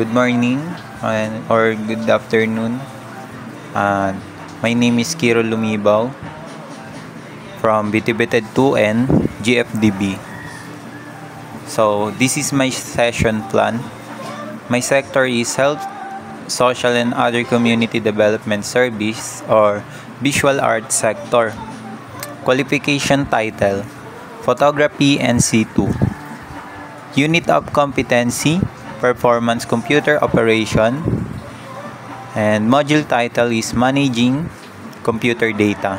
Good morning or good afternoon. Uh, my name is Kiro Lumibaw from Bitibited 2N GFDB. So this is my session plan. My sector is Health, Social and Other Community Development Service or Visual Arts Sector. Qualification title, Photography NC2. Unit of Competency, Performance Computer Operation. And module title is Managing Computer Data.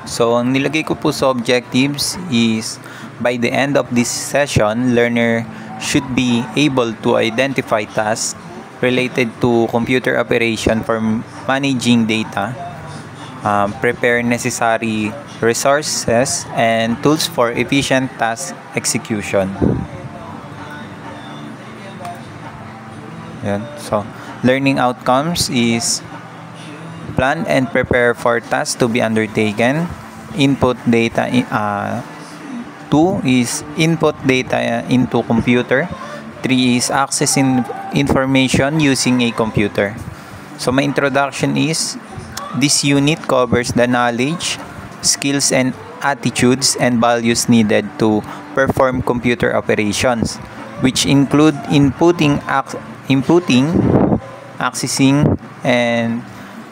So, ang nilagay ko po sa objectives is by the end of this session, learner should be able to identify tasks related to computer operation for managing data, prepare necessary resources and tools for efficient task execution. Yan. So, learning outcomes is plan and prepare for tasks to be undertaken. Input data. 2 is input data into computer. 3 is accessing information using a computer. So my introduction is this unit covers the knowledge, skills and attitudes and values needed to perform computer operations, which include inputting, accessing and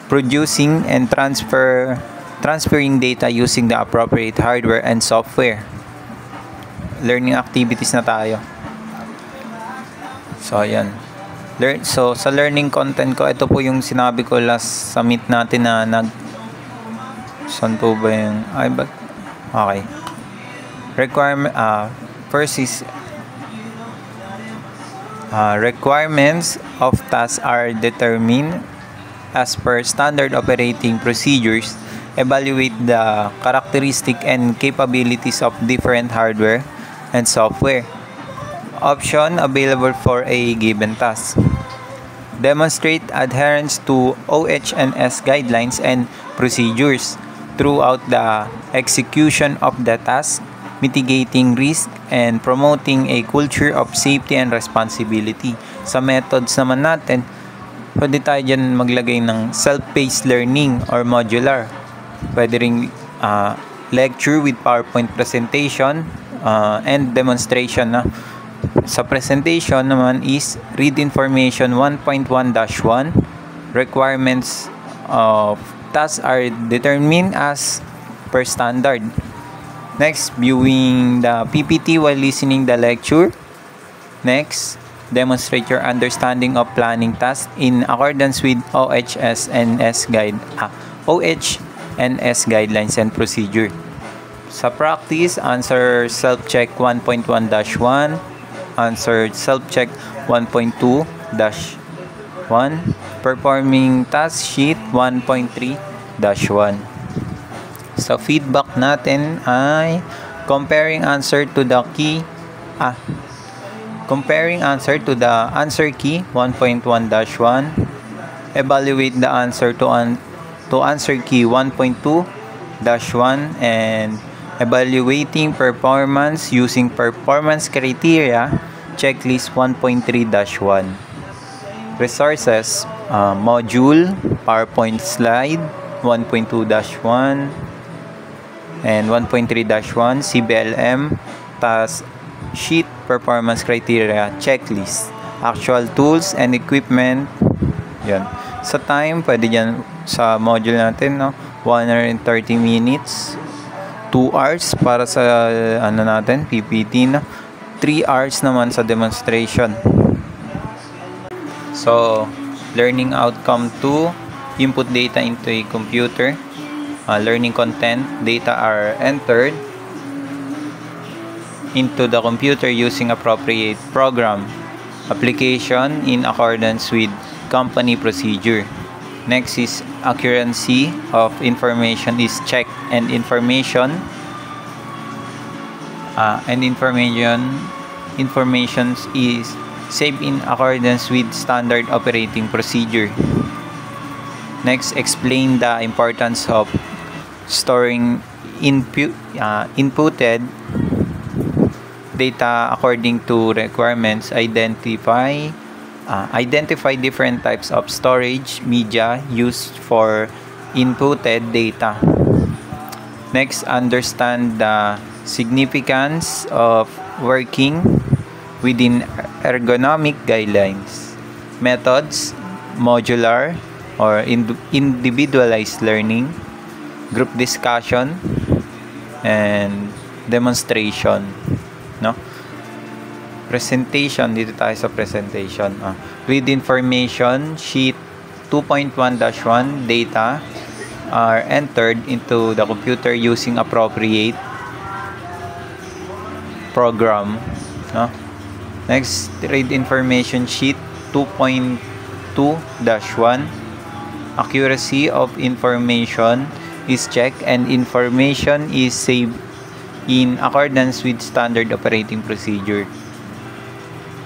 producing and transferring data using the appropriate hardware and software. Learning activities na tayo. So ayan. So sa learning content ko, ito po yung sinabi ko last sa meet natin na saan po ba yung okay. Requirement first is requirements of tasks are determined as per standard operating procedures. Evaluate the characteristic and capabilities of different hardware and software. Option available for a given task. Demonstrate adherence to OH&S guidelines and procedures throughout the execution of the task, mitigating risk and promoting a culture of safety and responsibility. Sa methods naman natin, pwede tayo dyan maglagay ng self-paced learning or modular. Pwede ring lecture with PowerPoint presentation and demonstration. Sa presentation naman is read information 1.1-1. Requirements of tasks are determined as per standard. Next, viewing the PPT while listening the lecture. Next, demonstrate your understanding of planning tasks in accordance with OH&S guidelines and procedure. Sa practice, answer self-check 1.1-1, answer self-check 1.2-1, performing task sheet 1.3-1. Sa feedback natin ay comparing answer to the answer key 1.1-1, evaluate the answer to answer key 1.2-1 and evaluating performance using performance criteria checklist 1.3-1. Resources, module, PowerPoint slide 1.2-1 and 1.3-1, CBLM, task sheet, performance criteria, checklist, actual tools and equipment. Yan. Sa time, pwede dyan sa module natin, 130 minutes, 2 hours para sa natin, PPT, 3 hours naman sa demonstration. So, learning outcome 2, input data into a computer. Learning content, data are entered into the computer using appropriate program. Application in accordance with company procedure. Next is accuracy of information is checked and information is saved in accordance with standard operating procedure. Next, explain the importance of storing inputted data according to requirements. Identify Identify different types of storage media used for inputted data. Next, understand the significance of working within ergonomic guidelines. Methods, modular or individualized learning, group discussion, and demonstration. No? Presentation, dito tayo sa presentation. Read information sheet 2.1-1 data are entered into the computer using appropriate program. No? Next, read information sheet 2.2-1. Accuracy of information is checked and information is saved in accordance with standard operating procedure.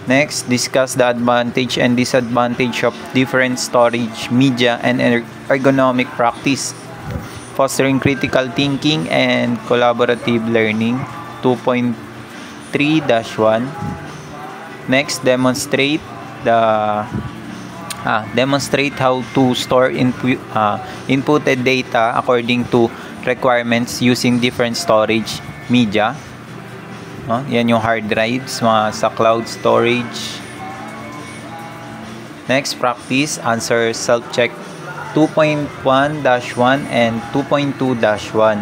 Next, discuss the advantage and disadvantage of different storage media and ergonomic practice, fostering critical thinking and collaborative learning. 2.3-1. Next, demonstrate how to store inputted data according to requirements using different storage media. Yan yung hard drives, sa cloud storage. Next, practice, answer self-check 2.1-1 and 2.2-1.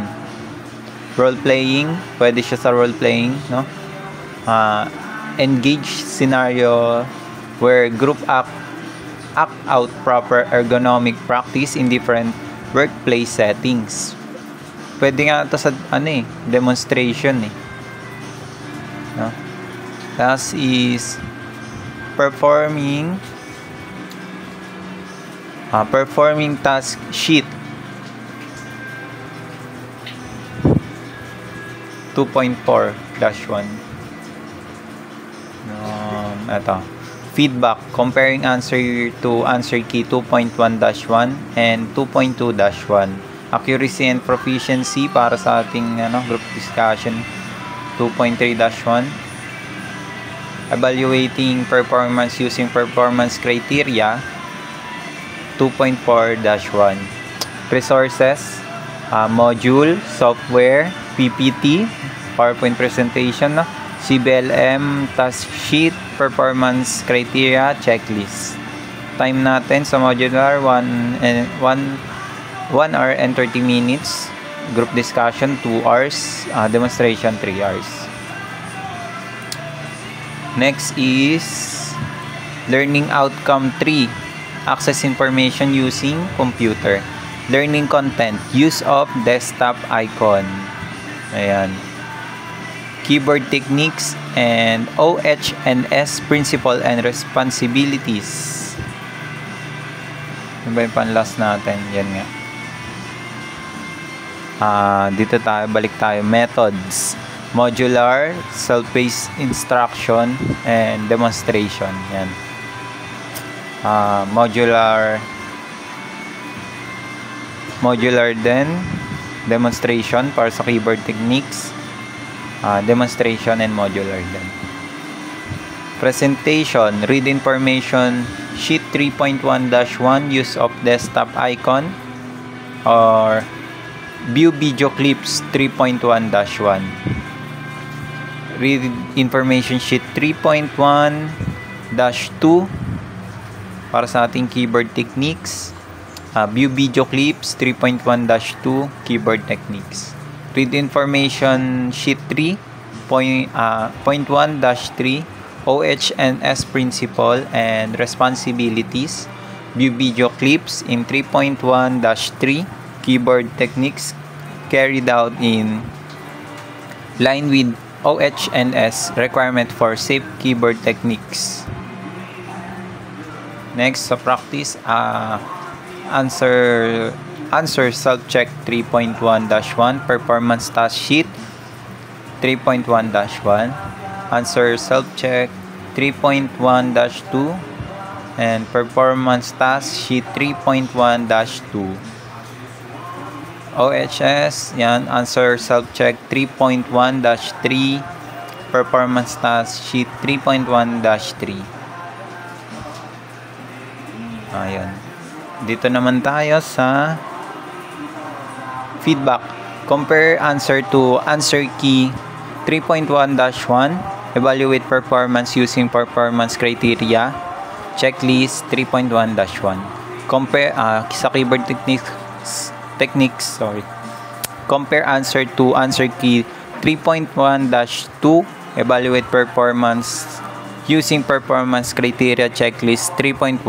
Role-playing, pwede siya sa role-playing, no? Engage scenario where group act out proper ergonomic practice in different workplace settings. Pwede nga ito sa demonstration no? Last is performing task sheet 2.4-1. Ito, feedback, comparing answer to answer key 2.1-1 and 2.2-1. Accuracy and proficiency para sa ating group discussion 2.3-1. Evaluating performance using performance criteria 2.4-1. Resources, module, software, PPT, PowerPoint presentation, CBLM, task sheet, performance criteria, checklist. Time natin sa modular 1 hour and 30 minutes. Group discussion 2 hours, demonstration 3 hours. Next is learning outcome 3. Access information using computer. Learning content, use of desktop icon. Ayan. Keyboard techniques and OH&S principle and responsibilities. Ano ba yung pan-last natin? Yan nga. Dito tayo, balik tayo. Methods, modular, self-paced instruction, and demonstration. Yan. Modular din, demonstration para sa keyboard techniques, demonstration and modular din. Presentation, read information sheet 3.1-1, use of desktop icon, or view video clips 3.1-1. Read information sheet 3.1-2 para sa ating keyboard techniques. View video clips 3.1-2 keyboard techniques. Read information sheet 3.1-3 OH&S principle and responsibilities. View video clips in 3.1-3 keyboard techniques carried out in line with OH&S requirement for safe keyboard techniques. Next, sa practice, answer self-check 3.1-1, performance task sheet 3.1-1, answer self-check 3.1-2, and performance task sheet 3.1-2. OHS, yan, answer self-check 3.1-3, performance task sheet 3.1-3. Ayun. Dito naman tayo sa feedback. Compare answer to answer key 3.1-1. Evaluate performance using performance criteria. Checklist 3.1-1. Compare sa keyboard techniques. Compare answer to answer key 3.1-2. Evaluate performance using performance criteria. Checklist 3.1-2.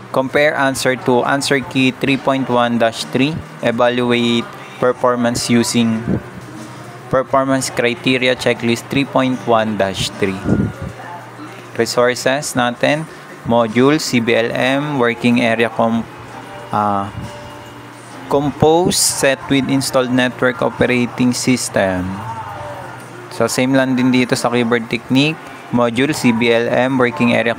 Compare answer to answer key 3.1-3. Evaluate performance using performance criteria. Checklist 3.1-3. Resources natin, module, CBLM, working area compose, set with installed network operating system. So same lang din dito sa keyboard technique, module, CBLM, working area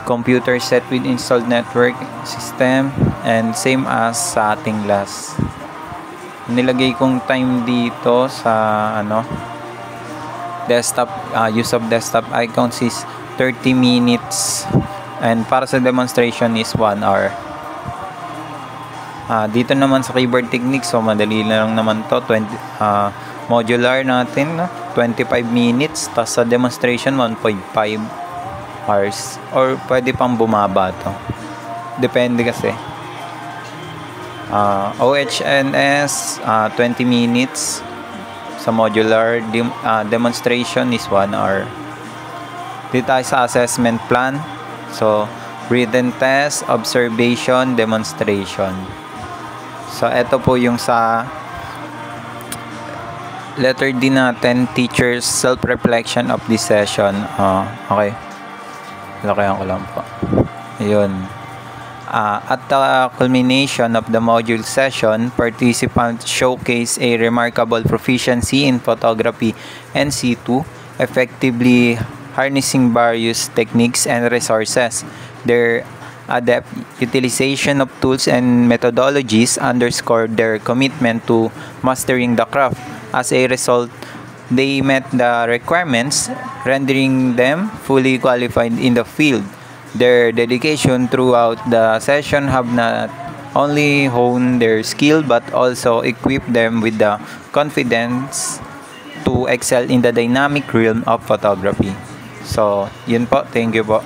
computer set with installed network system, and same as sa ating last. Nilagay kong time dito sa desktop, use of desktop icons is 30 minutes, and para sa demonstration is 1 hour. Dito naman sa keyboard technique, so madali lang naman to, modular natin, 25 minutes, tapos sa demonstration 1.5 hours, or pwede pang bumaba to, depende kasi. OHNS 20 minutes sa modular, demonstration is 1 hour. Dito tayo sa assessment plan, so written test, observation, demonstration. So ito po yung sa letter D natin, teacher's self-reflection of this session. Okay, lakayan ko lang po. Ayun. At the culmination of the module session, participants showcase a remarkable proficiency in photography and C2, effectively harnessing various techniques and resources. Their adept utilization of tools and methodologies underscored their commitment to mastering the craft. As a result, they met the requirements, rendering them fully qualified in the field. Their dedication throughout the session have not only honed their skill but also equipped them with the confidence to excel in the dynamic realm of photography. So, yun po. Thank you po.